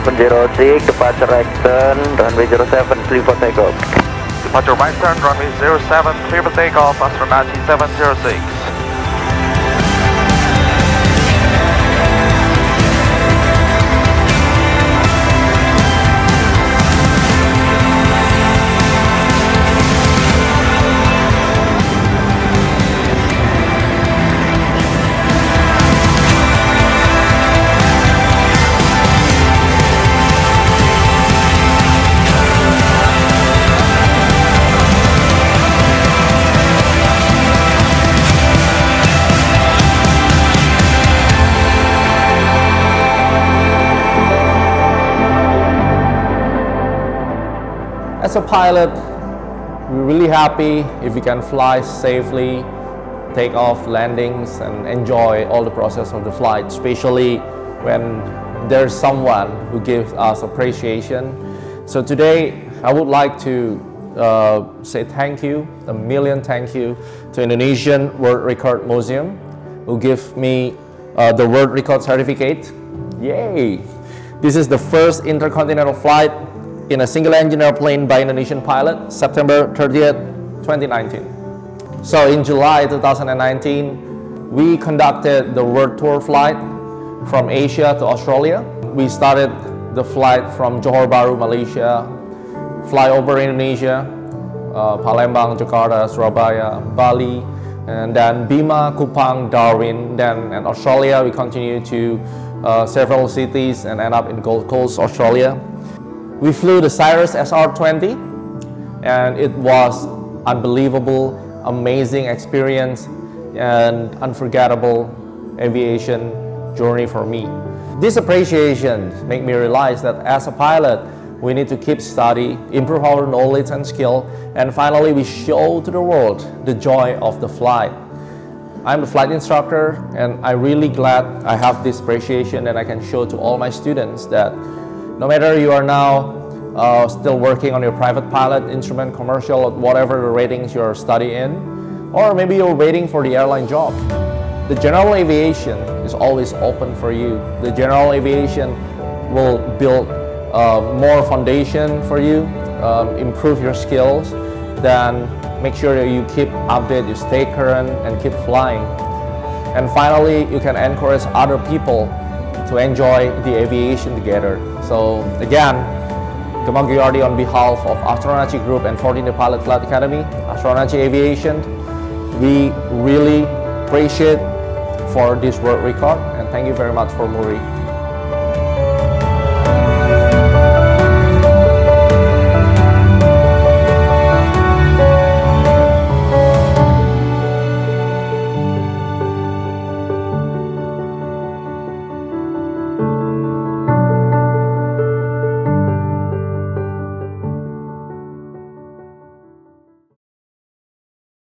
706, departure right turn, runway 07, clear for takeoff. Departure right turn, runway 07, clear for takeoff, Astronacci 706. As a pilot, we're really happy if we can fly safely, take off landings, and enjoy all the process of the flight, especially when there's someone who gives us appreciation. So today, I would like to say thank you, a million thank you to Indonesian World Record Museum, who give me the World Record certificate. Yay! This is the first intercontinental flight in a single engine airplane by Indonesian pilot, September 30th, 2019. So in July 2019, we conducted the world tour flight from Asia to Australia. We started the flight from Johor Bahru, Malaysia, fly over Indonesia, Palembang, Jakarta, Surabaya, Bali, and then Bima, Kupang, Darwin. Then in Australia, we continue to several cities and end up in Gold Coast, Australia. We flew the Cirrus SR-20, and it was unbelievable, amazing experience and unforgettable aviation journey for me. This appreciation made me realize that as a pilot, we need to keep study, improve our knowledge and skill, and finally we show to the world the joy of the flight. I'm the flight instructor, and I'm really glad I have this appreciation and I can show to all my students that no matter you are now still working on your private pilot, instrument, commercial, whatever the ratings you're studying, or maybe you're waiting for the airline job, the general aviation is always open for you. The general aviation will build more foundation for you, improve your skills, then make sure that you keep updated, you stay current, and keep flying. And finally, you can encourage other people to enjoy the aviation together. So again, Gemma Giardi on behalf of Astronacci Group and 14th Pilot Flight Academy, Astronacci Aviation, we really appreciate for this world record, and thank you very much for MURI.